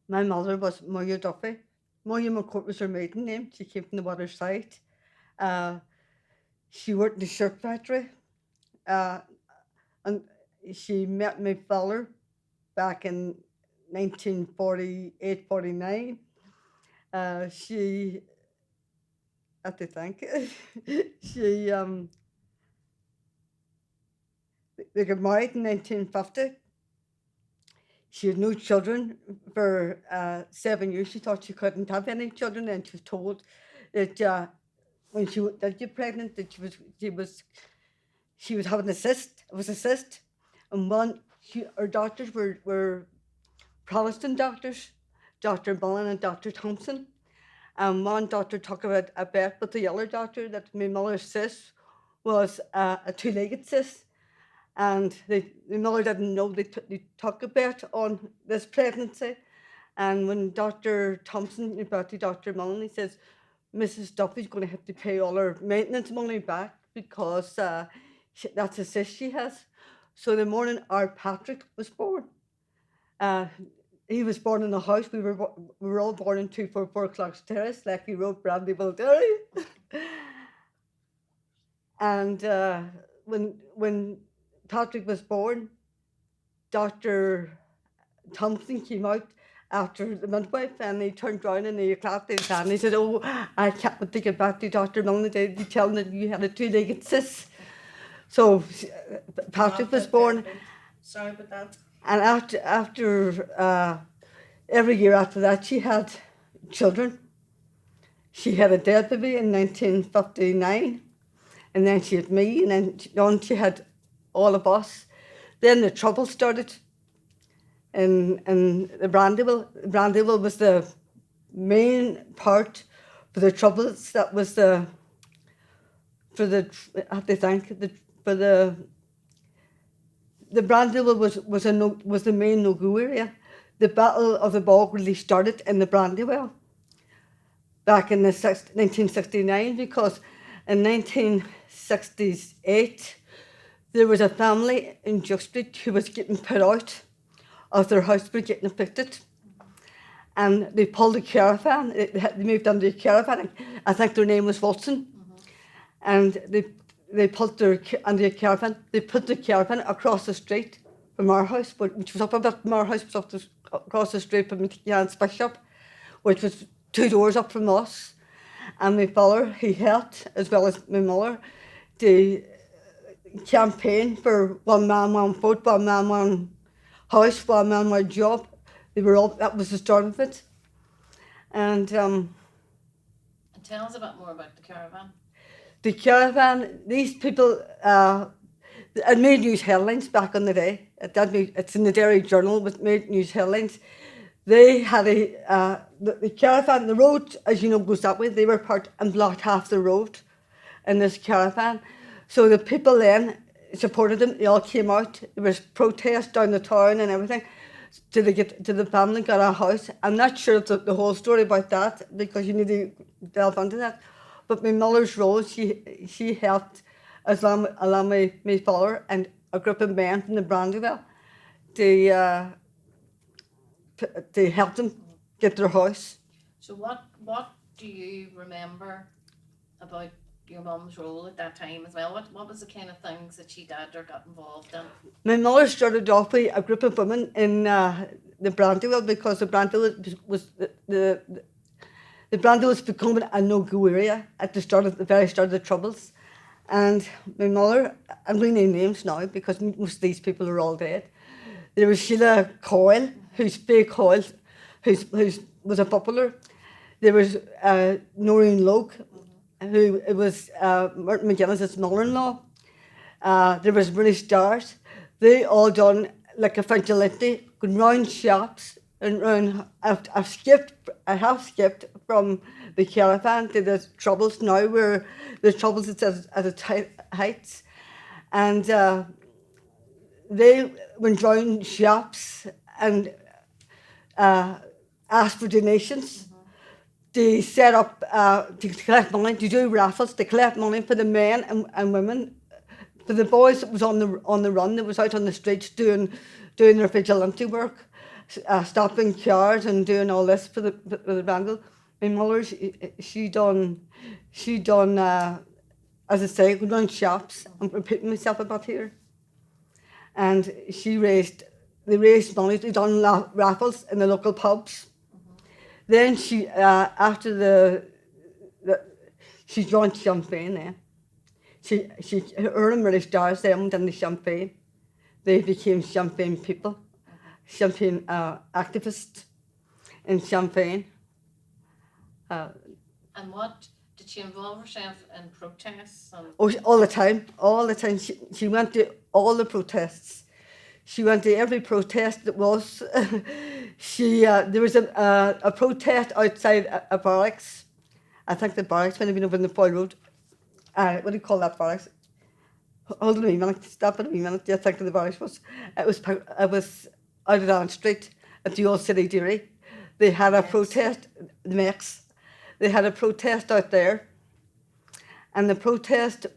My mother was Moya Duffy. Moya McCourt was her maiden name. She came from the waterside. Uh, she worked in the shirt factory. Uh, and she met my father back in 1948, 49. She, I have to think, she, they got married in 1950. She had no children for 7 years. She thought she couldn't have any children, and she was told that when she did get pregnant, that she was having a cyst. It was a cyst, and her doctors were Protestant doctors, Dr. Mullen and Dr. Thompson. And one doctor talked about a bet with the other doctor that my mother's cyst was a two-legged cyst. And the mother didn't know they took a bet on this pregnancy. And when Dr. Thompson brought to Dr. Mullen, he says, Mrs. Duffy's going to have to pay all her maintenance money back because that's a cyst she has. So the morning our Patrick was born, uh, he was born in a house. We were all born in 244 Clark's Terrace, Lecky Road, Brandyville, Derry. And when Patrick was born, Dr. Thompson came out after the midwife, and he turned around and he clapped his hand. He said, "Oh, I can't wait to get back to Dr. Milne today to tell him that you had a two-legged cyst." So Patrick was born. Sorry about that. And after every year after that, she had children. She had a dead baby in 1959, and then she had me, and then she had all of us. Then the trouble started in the Brandywell. Brandywell was the main part for the troubles. That was I have to think, the Brandywell was the main no-go area. The Battle of the Bog really started in the Brandywell back in 1969, because in 1968 there was a family in Duck Street who was getting put out of their house for getting evicted. And they pulled a caravan. They moved under a caravan. I think their name was Wilson. And they pulled under a caravan. They put the caravan across the street from our house, which was up a bit from our house, was across the street from Jan's Bishop, which was 2 doors up from us. And my father, he helped, as well as my mother, to campaign for one man, one vote, one man, one house, one man, one job. That was the start of it. And tell us a bit more about the caravan. The caravan, these people, it made news headlines back in the day. It's in the Derry Journal, it made news headlines. They had the caravan, the road, as you know, goes that way. They were parked and blocked half the road in this caravan. So the people then supported them. They all came out. There was protests down the town and everything till the family got a house. I'm not sure of the whole story about that, because you need to delve into that. But my mother's role, she helped, along with my father and a group of men from the Brandywell, to help them get their house. So what do you remember about your mum's role at that time as well? What was the kind of things that she did or got involved in? My mother started off with a group of women in the Brandywell, because the Brandywell was the Brandywell was becoming a no-go area at the very start of the Troubles. And my mother, I'm going to name names now because most of these people are all dead. There was Sheila Coyle, who's was a popular. There was Noreen Logue, who was Martin McGuinness's mother-in-law. There was British Stars. They all done like a vigilante, going round shops and round. I have skipped from the caravan to the Troubles now, where the Troubles is at its heights, and they went round shops and asked for donations. They set up to collect money, to do raffles, to collect money for the men and women. For the boys that was on the run, that was out on the streets doing their vigilante work. stopping cars and doing all this for the Brandywell. My mother, she done, as I say, going down shops. I'm repeating myself about here. And they raised money. They done raffles in the local pubs. Then she, after she joined Champagne then. Her and Mary Stars, they went into Champagne. They became Champagne people, Champagne activists in Champagne. And what did she involve herself in protests? And All the time, all the time. She went to all the protests. She went to every protest that was. There was a protest outside a barracks. I think the barracks might have been over in the Foyle Road. What do you call that barracks? Hold on a wee minute, stop it a wee minute. I think the barracks was. It was out of Ann Street at the old City Dairy. They had a protest, the Mex. They had a protest out there. And the protest,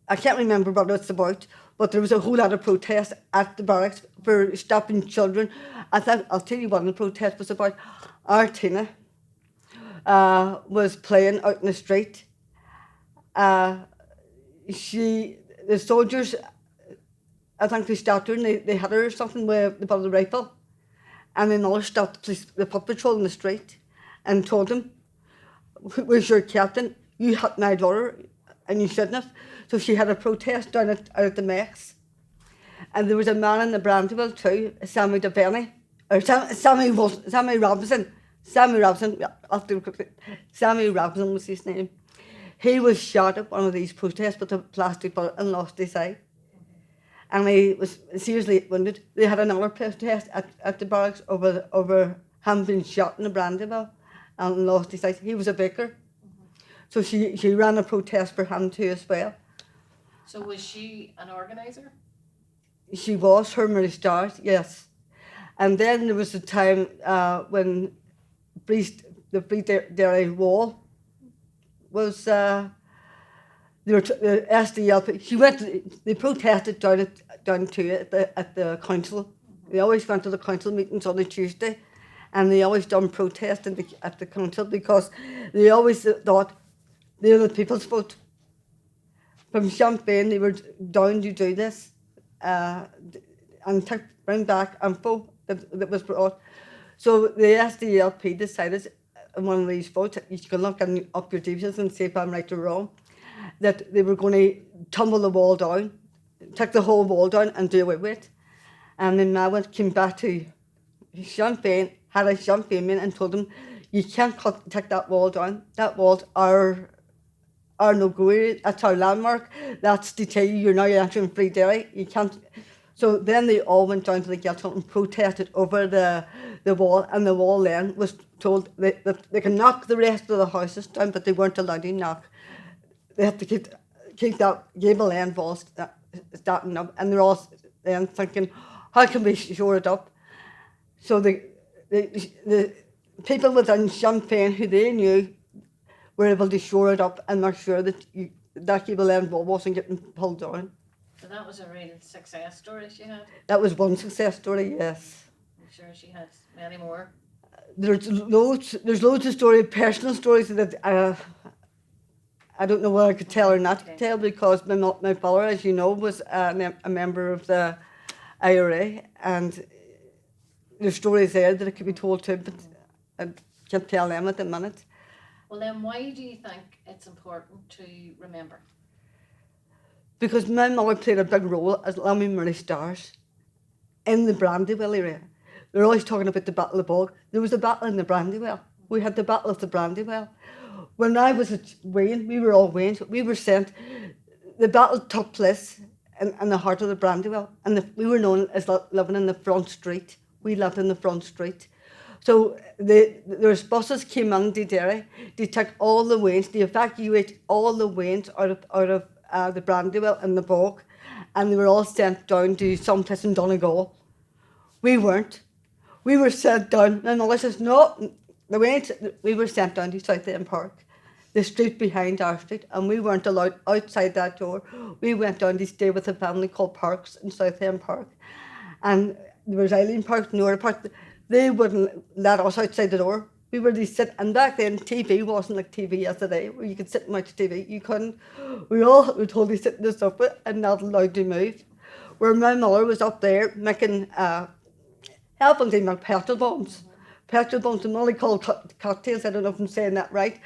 I can't remember what it's about, but there was a whole lot of protest at the barracks for stopping children. I'll tell you what the protest was about. Our Tina was playing out in the street. The soldiers, I think they stopped her and they hit her or something with the rifle. And then all stopped the foot patrol in the street and told him, "Where's your captain? You hit my daughter and you shouldn't have." So she had a protest down out at the Mex. And there was a man in the Brandywell too, Sammy Duffy, or Sammy Robinson. Sammy Robinson was his name. He was shot at one of these protests with a plastic bullet and lost his eye. And he was seriously wounded. They had another protest at the barracks over him being shot in the Brandywell and lost his eye. He was a baker. So she ran a protest for him too as well. so was she an organiser? She was, her Mary Stars, yes. And then there was a time when the Free Dairy Wall was, the SDLP, they protested down to it at the council. They always went to the council meetings on a Tuesday, and they always done protest at the council because they always thought they're the people's vote. From Champagne, they were down to do this and bring back info that was brought. So the SDLP decided in one of these votes, you can look up your details and see if I'm right or wrong, that they were going to tumble the wall down, take the whole wall down and do away with it. And then I came back to Champagne, had a Champagne man and told them, you can't take that wall down. That wall's our no-go, that's our landmark. That's to tell you you're now entering Free Dairy. You can't. So then they all went down to the Guildhall and protested over the wall, and the wall then was told that they can knock the rest of the houses down, but they weren't allowed to knock. They had to keep that gable end wall starting up, and they're all then thinking, how can we shore it up? So the people within Champagne who they knew were able to shore it up and make sure that that gable end wall wasn't getting pulled down. So that was a real success story she had. That was one success story, yes. I'm sure she had many more. There's loads of stories, personal stories that I don't know whether I could tell or not tell because my father, as you know, was a member of the IRA, and there's stories there that could be told too, but I can't tell them at the minute. Well then, why do you think it's important to remember? Because my mother played a big role as Lammy Murray Stars in the Brandywell area. They're always talking about the Battle of Bog. There was a battle in the Brandywell. We had the Battle of the Brandywell. When I was a Wayne, we were all Waynes. We were sent. The battle took place in the heart of the Brandywell, and we were known as living in the front street. We lived in the front street. So there's buses came into Derry. They took all the Waynes. They evacuate all the Waynes out of the Brandywell and the Bog, and they were all sent down to some place in Donegal. We weren't. We were sent down, and Melissa says, no, the Waynes, we were sent down to South End Park, the street behind our street, and we weren't allowed outside that door. We went down to stay with a family called Parks in South End Park. And there was Eileen Park, Nora Park. They wouldn't let us outside the door. We were to sit, and back then TV wasn't like TV as today, where you could sit and watch TV. You couldn't. We all were told to sit in the sofa and not allowed to move. Where my mother was up there making, helping to make petrol bombs. Petrol bombs and only called cocktails. I don't know if I'm saying that right.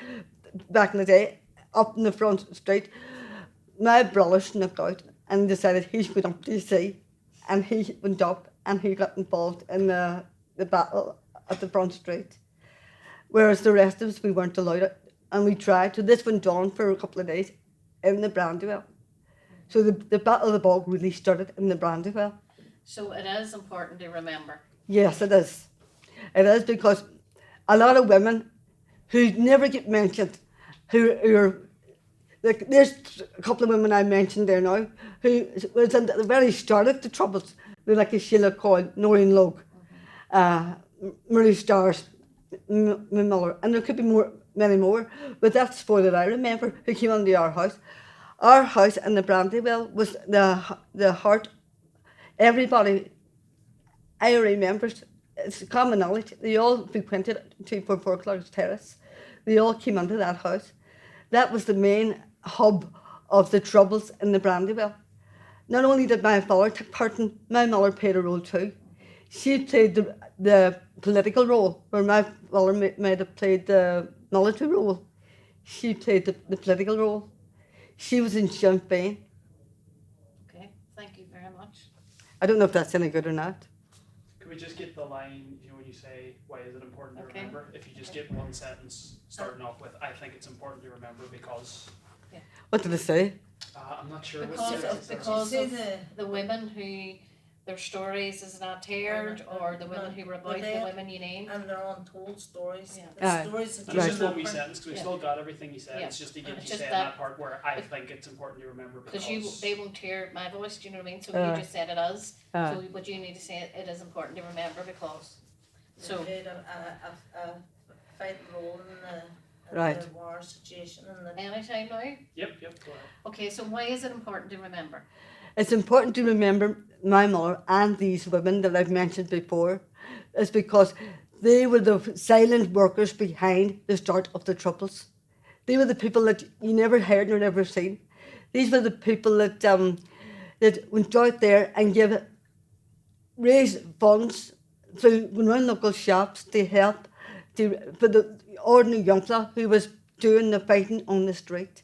Back in the day, up in the front street, my brother snuck out and decided he's going up to sea, and he went up and he got involved in the battle at the front street. Whereas the rest of us, we weren't allowed it, and we tried. So this went on for a couple of days in the Brandywell. So the Battle of the Bog really started in the Brandywell. So it is important to remember. Yes, it is. It is, because a lot of women who never get mentioned, who are, like, there's a couple of women I mentioned there now, who was at the very start of the Troubles. They're like a Sheila Coyle, Noreen Logue, Marie Stars, Miller, and there could be many more, but that's four that I remember who came into our house. Our house in the Brandywell was the heart. Everybody, I remember, it's common knowledge, they all frequented 244 Clark's Terrace. They all came into that house. That was the main hub of the Troubles in the Brandywell. Not only did my father take part in, my mother played a role too. She played the political role, where my father might have played the military role. She played the political role. She was in Sinn Féin. Okay, thank you very much. I don't know if that's any good or not. Could we just get the line, when you say, why is it important to Okay. remember? If you just get one sentence starting off with, I think it's important to remember because, What did I say? I'm not sure. what Because sentence of, starts because Say of the women who their stories is not aired, or the women who were about the women you named. and they're untold stories. Yeah. The Aye. stories that Just Right. just one wee sentence, because we Yeah. still got everything you said. Yeah. It's just to get It's you just saying that- that part where I think it's important to remember Because because. they won't hear my voice, do you know what I mean? So Aye. you just said it is. Aye. So what you need to say, it is important to remember because. they So played a vital role in Right. the war situation and the anytime now. Yep, go ahead. Okay, so why is it important to remember? It's important to remember my mother and these women that I've mentioned before, is because they were the silent workers behind the start of the Troubles. They were the people that you never heard nor never seen. These were the people that that went out there and raised funds through went around local shops to help for the ordinary young fella who was doing the fighting on the street.